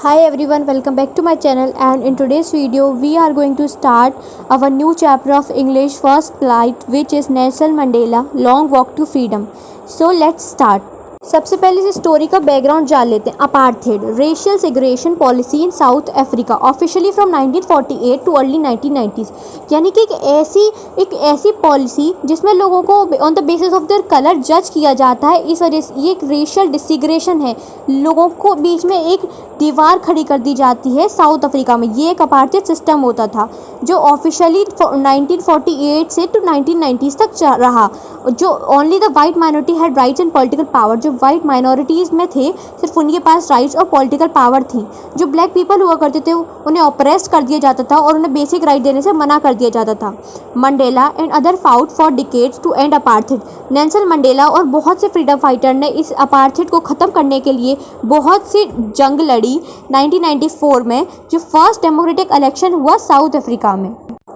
Hi everyone, welcome back to my channel, and in today's video we are going to start our new chapter of English First Flight, which is Nelson Mandela Long Walk to Freedom. So let's start. सबसे पहले इस story का background जान लेते हैं. Apartheid racial segregation policy in south Africa officially from 1948 too early 1990s. यानी कि एक ऐसी पॉलिसी जिसमें लोगों को on the basis of their colour जज किया जाता है. इस वजह से ये एक रेशियल डिसग्रेगेशन है. लोगों को बीच में एक दीवार खड़ी कर दी जाती है साउथ अफ्रीका में. ये एक अपार्थेड सिस्टम होता था जो ऑफिशियली 1948 से टू 1990s तक रहा. जो only the white minority had rights and political power. जो वाइट माइनॉरिटीज़ में थे सिर्फ उनके पास राइट्स और पॉलिटिकल पावर थी. जो ब्लैक पीपल हुआ करते थे उन्हें ऑप्रेस्ड कर दिया जाता था और उन्हें बेसिक राइट देने से मना कर दिया जाता था. Mandela and other fought for decades to end apartheid. Nelson Mandela और बहुत से फ्रीडम फाइटर ने इस अपार्थेड को ख़त्म करने के लिए बहुत सी जंग लड़ी. 1994 में जो फर्स्ट डेमोक्रेटिक इलेक्शन हुआ साउथ अफ्रीका में,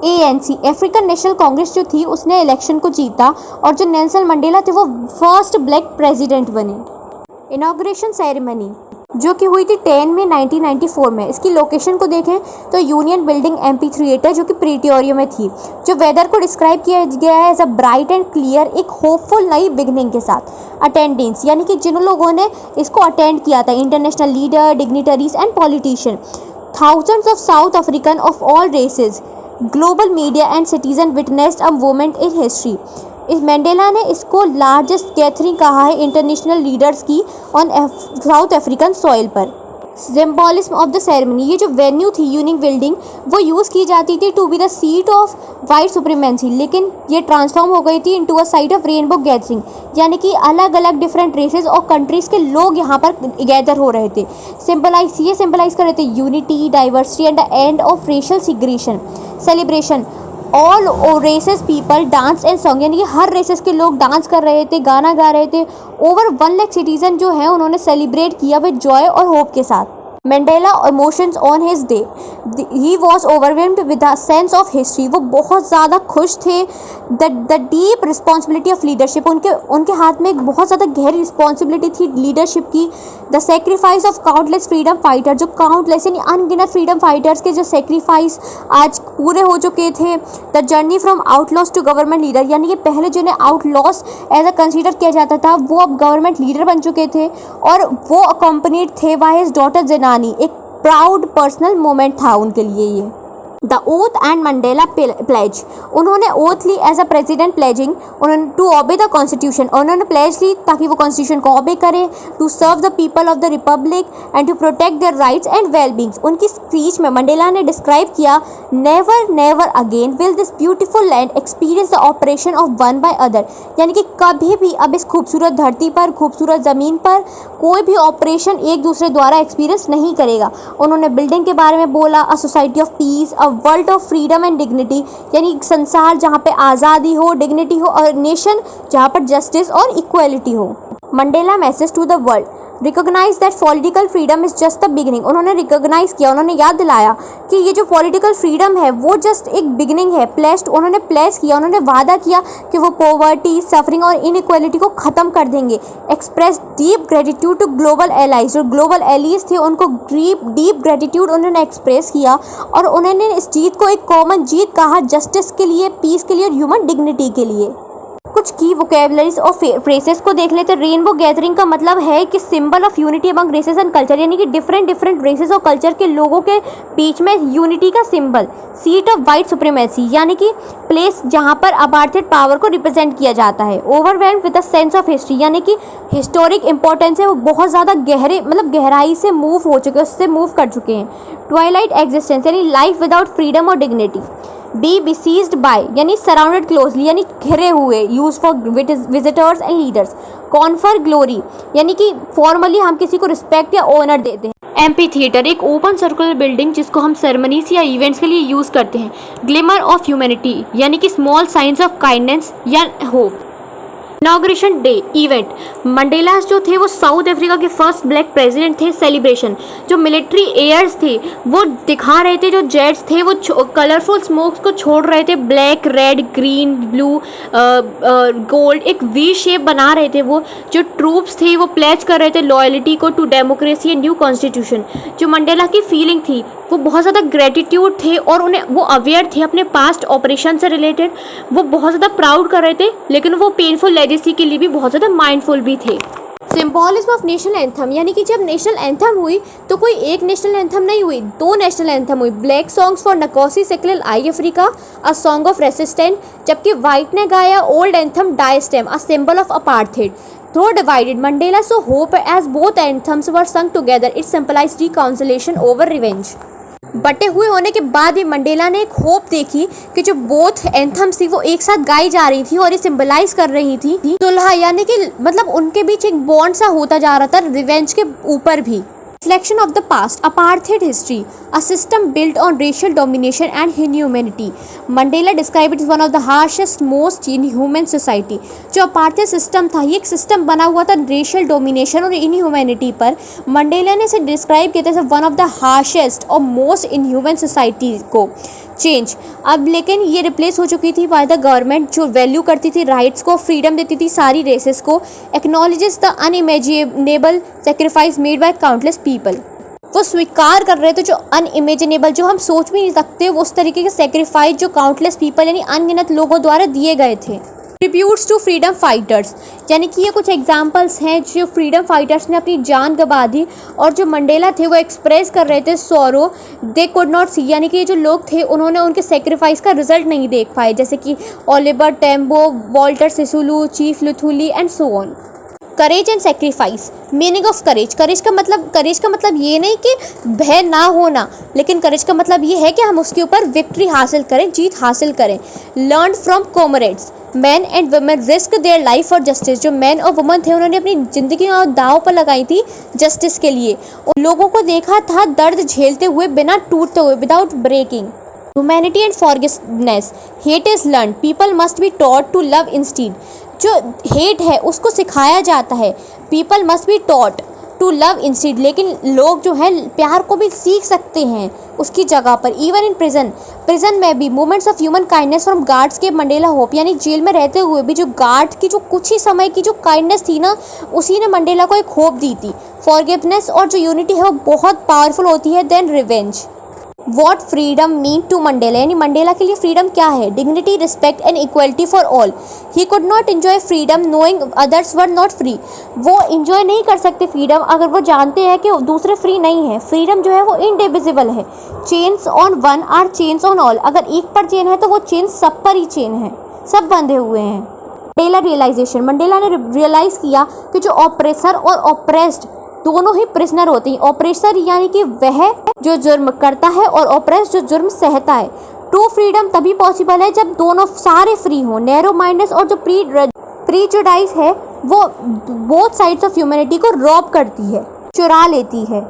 ANC अफ्रीकन नेशनल कांग्रेस जो थी उसने इलेक्शन को जीता और जो नेल्सन मंडेला थे वो फर्स्ट ब्लैक प्रेसिडेंट बने. इनॉग्रेशन सेरेमनी जो कि हुई थी 10 में 1994 में. इसकी लोकेशन को देखें तो यूनियन बिल्डिंग एम्पी थिएटर जो कि प्रीटोरिया में थी. जो वेदर को डिस्क्राइब किया गया है as a bright and clear, एक होपफुल नई बिगनिंग के साथ. अटेंडेंस यानी कि जिन लोगों ने इसको अटेंड किया था, international leader, dignitaries and politician, thousands of South African of all races, global media and citizen witnessed a moment in history. इस मंडेला ने इसको लार्जेस्ट गैदरिंग कहा है इंटरनेशनल लीडर्स की ऑन साउथ अफ्रीकन सॉइल पर. Symbolism of the ceremony, ये जो venue थी यूनियन बिल्डिंग वो यूज़ की जाती थी to be the seat of white supremacy, लेकिन ये ट्रांसफॉर्म हो गई थी into a site of rainbow gathering. यानी कि अलग अलग डिफरेंट रेसेस और कंट्रीज़ के लोग यहाँ पर गैदर हो रहे थे. ये सिंबलाइज कर रहे थे unity, diversity and the end of racial segregation. Celebration, all races people dance and song, यानी कि हर रेसेस के लोग डांस कर रहे थे, गाना गा रहे थे. ओवर 1 लाख सिटीजन जो हैं उन्होंने सेलिब्रेट किया विद जॉय और होप के साथ. Mandela emotions on his day, he was overwhelmed with a sense of history. वो बहुत ज़्यादा खुश थे. The deep responsibility of leadership, उनके हाथ में एक बहुत ज़्यादा गहरी रिस्पॉन्सिबिलिटी थी लीडरशिप की. The sacrifice of countless freedom fighter, जो काउंटलेस यानी अनगिनत फ्रीडम फाइटर्स के जो सेक्रीफाइस आज पूरे हो चुके थे. The journey from outlaws to government leader, यानी कि पहले जिन्हें आउटलॉस एज अ कंसिडर किया जाता था वो अब गवर्नमेंट लीडर बन चुके थे और वो अकम्पनीड थे बाय हिज डॉटर जेनानी. एक प्राउड पर्सनल मोमेंट था उनके लिए ये. The oath and Mandela pledge, उन्होंने ओथ ली एज अ प्रेसिडेंट प्लेजिंग उन्होंने टू ओबे द कॉन्स्टिट्यूशन. उन्होंने प्लेज ली ताकि वो कॉन्स्टिट्यूशन को ओबे करें, to serve the people of the republic and to protect their rights and wellbeings. उनकी स्पीच में मंडेला ने डिस्क्राइब किया, never never again will this beautiful land experience the oppression of one by other. यानी कि कभी भी अब इस खूबसूरत धरती पर, खूबसूरत ज़मीन पर कोई भी ऑपरेशन एक दूसरे द्वारा एक्सपीरियंस नहीं करेगा. उन्होंने बिल्डिंग के बारे में बोला, a society of peace, a world of freedom and dignity, यानी एक संसार जहाँ पे आज़ादी हो, डिग्निटी हो, और नेशन जहाँ पर जस्टिस और इक्वालिटी हो. Mandela message to the world, recognize that political freedom is just the beginning. उन्होंने रिकोगनाइज किया, उन्होंने याद दिलाया कि ये जो पॉलिटिकल फ्रीडम है वो जस्ट एक बिगिनिंग है. उन्होंने प्लेस किया, उन्होंने वादा किया कि वो पॉवर्टी, सफरिंग और इनइक्वालिटी को ख़त्म कर देंगे. Express deep gratitude to global allies, जो ग्लोबल एलीज थे उनको डीप ग्रेटिट्यूड उन्होंने एक्सप्रेस किया और उन्होंने इस जीत को एक कॉमन जीत कहा, जस्टिस के लिए, पीस के लिए और ह्यूमन डिग्निटी के लिए. कुछ की वोकेबलरीज और फ्रेसेस को देख लेते हैं. रेनबो गैदरिंग का मतलब है कि symbol of unity among races and culture, यानी कि डिफरेंट रेसेस और कल्चर के लोगों के बीच में यूनिटी का symbol. Seat of white supremacy, यानी कि प्लेस जहाँ पर अपार्थेड पावर को रिप्रेजेंट किया जाता है. Overwhelmed with a sense of history, यानी कि हिस्टोरिक इंपॉर्टेंस है वो बहुत ज़्यादा गहराई से मूव हो चुके हैं, उससे मूव कर चुके हैं. ट्वाइलाइट एग्जिस्टेंस, यानी लाइफ विदाउट फ्रीडम और डिग्निटी. बी बिसीज्ड बाय, यानी सराउंडेड क्लोजली, यानी घिरे हुए, use for visitors and leaders. Confer glory, यानी कि फॉर्मली हम किसी को रिस्पेक्ट या ऑनर देते हैं. एम्पी थिएटर, एक ओपन सर्कुलर बिल्डिंग जिसको हम सेरेमनीज या इवेंट्स के लिए यूज़ करते हैं. ग्लिमर ऑफ ह्यूमैनिटी, यानी कि स्मॉल साइंस ऑफ काइंडनेस या hope. Inauguration day event, Mandela जो थे वो साउथ अफ्रीका के फर्स्ट ब्लैक प्रेसिडेंट थे। सेलिब्रेशन, जो मिलिट्री एयर्स थे वो दिखा रहे थे, जो जेट्स थे वो कलरफुल स्मोक्स को छोड़ रहे थे, black red green blue gold, एक वी शेप बना रहे थे। वो जो ट्रूप्स थे वो प्लेज कर रहे थे लॉयल्टी को to democracy and new constitution. जो मंडेला की फीलिंग थी वो बहुत ज़्यादा ग्रेटिट्यूड थे और उन्हें वो अवेयर थे अपने पास्ट ऑपरेशन से रिलेटेड, वो बहुत ज़्यादा प्राउड कर रहे थे, लेकिन वो पेनफुल लेगेसी के लिए भी बहुत ज़्यादा माइंडफुल भी थे। सिम्बॉलिज्म ऑफ नेशनल एंथम, यानी कि जब नेशनल एंथम हुई तो कोई एक नेशनल एंथम नहीं हुई, दो नेशनल एंथम हुई। Black songs for Nkosi Sikelel i Africa, a song of resistant, जबकि वाइट ने गाया old anthem Die Stem, a symbol of apartheid. Though divided, Mandela saw hope as both anthems were sung together. It symbolized reconciliation over revenge. बटे हुए होने के बाद भी Mandela ने एक होप देखी कि जो बोथ एंथम्स थी वो एक साथ गाई जा रही थी और ये सिंबलाइज कर रही थी सुलह, यानी कि मतलब उनके बीच एक बॉन्ड सा होता जा रहा था रिवेंज के ऊपर भी। Reflection of the past, apartheid history, a system built on racial domination and inhumanity. Mandela described it as one of the harshest, most inhuman society. जो apartheid system था ये एक system बना हुआ था racial domination और inhumanity पर। Mandela ने इसे डिस्क्राइब किया था one of the harshest और most inhuman society को। चेंज, अब लेकिन ये रिप्लेस हो चुकी थी बाय द गवर्नमेंट जो वैल्यू करती थी राइट्स को, फ्रीडम देती थी सारी रेसेस को, acknowledges the unimaginable sacrifice made by countless people. वो स्वीकार कर रहे थे जो अनइमेजिनेबल, जो हम सोच भी नहीं सकते, वो उस तरीके के सेक्रीफाइस जो काउंटलेस पीपल यानी अनगिनत लोगों द्वारा दिए गए थे। ट्रिब्यूट्स टू फ्रीडम फाइटर्स, यानी कि ये कुछ एग्जांपल्स हैं जो फ्रीडम फाइटर्स ने अपनी जान गंवा दी और जो मंडेला थे वो एक्सप्रेस कर रहे थे सॉरो दे कुड नॉट सी, यानी कि ये जो लोग थे उन्होंने उनके सेक्रीफाइस का रिजल्ट नहीं देख पाए, जैसे कि Oliver Tambo, Walter Sisulu, chief Luthuli and so on. Courage and sacrifice, meaning of courage, courage का मतलब ये नहीं कि भय ना होना, लेकिन करेज का मतलब ये है कि हम उसके ऊपर विक्ट्री हासिल करें, जीत हासिल करें। Learn from comrades, man and women risk their life for justice, जो मैन और वुमेन थे उन्होंने अपनी ज़िंदगी और दाव पर लगाई थी जस्टिस के लिए। उन लोगों को देखा था दर्द झेलते हुए बिना टूटते हुए, without breaking. Humanity and forgiveness, hate is learn, people must be taught to love instead, जो हेट है उसको सिखाया जाता है, people must be taught to love instead, लेकिन लोग जो है प्यार को भी सीख सकते हैं उसकी जगह पर। इवन इन प्रिजन में भी moments of human kindness from guards के मंडेला होप, यानी जेल में रहते हुए भी जो गार्ड की जो कुछ ही समय की जो काइंडनेस थी ना, उसी ने मंडेला को एक होप दी थी। फॉरगिवनेस और जो यूनिटी है वो बहुत पावरफुल होती है than revenge. What freedom mean to Mandela, यानी मंडेला के लिए फ्रीडम क्या है? Dignity, respect and equality for all. He could not enjoy freedom knowing others were not free, वो इंजॉय नहीं कर सकते फ्रीडम अगर वो जानते हैं कि दूसरे फ्री नहीं है। फ्रीडम जो है वो इनडिविजिबल है। Chains on one are chains on all, अगर एक पर चेन है तो वो चेन सब पर ही चेन है, सब बंधे हुए हैं। मंडेला रियलाइजेशन, मंडेला ने रियलाइज़ किया कि जो ऑपरेसर और ऑपरेस्ड दोनों ही प्रिजनर होते हैं। ऑपरेसर यानी कि वह जो जुर्म करता है और ऑपरेस जो जुर्म सहता है। ट्रू फ्रीडम तभी पॉसिबल है जब दोनों सारे फ्री हों। नैरो माइंडनेस और जो प्रीजुडाइज है वो बोथ साइड्स ऑफ ह्यूमैनिटी को रॉब करती है, चुरा लेती है।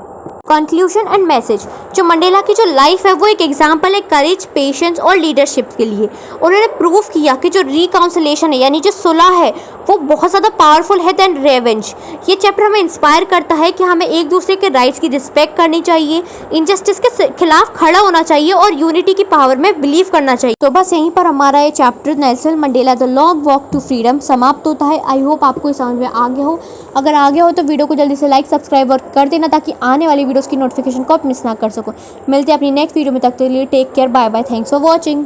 कंक्लूजन एंड मैसेज, जो मंडेला की जो लाइफ है वो एक एग्जाम्पल है करेज, पेशेंस और लीडरशिप के लिए। उन्होंने प्रूव किया कि जो रिकाउंसिलेशन है यानी जो सुलह है वो बहुत ज़्यादा पावरफुल है देन रेवेंज। ये चैप्टर हमें इंस्पायर करता है कि हमें एक दूसरे के राइट्स की रिस्पेक्ट करनी चाहिए, इनजस्टिस के खिलाफ खड़ा होना चाहिए और यूनिटी की पावर में बिलीव करना चाहिए। तो बस यहीं पर हमारा ये chapter Nelson Mandela the long walk to freedom समाप्त होता है। आई होप आपको इस समझ में आ गया हो। अगर आ गया हो तो वीडियो को जल्दी से लाइक, सब्सक्राइब और कर देना ताकि आने वाली वीडियोस की नोटिफिकेशन को आप मिस ना कर सको। मिलते हैं अपनी नेक्स्ट वीडियो में, तक के लिए take care, bye bye, thanks for watching.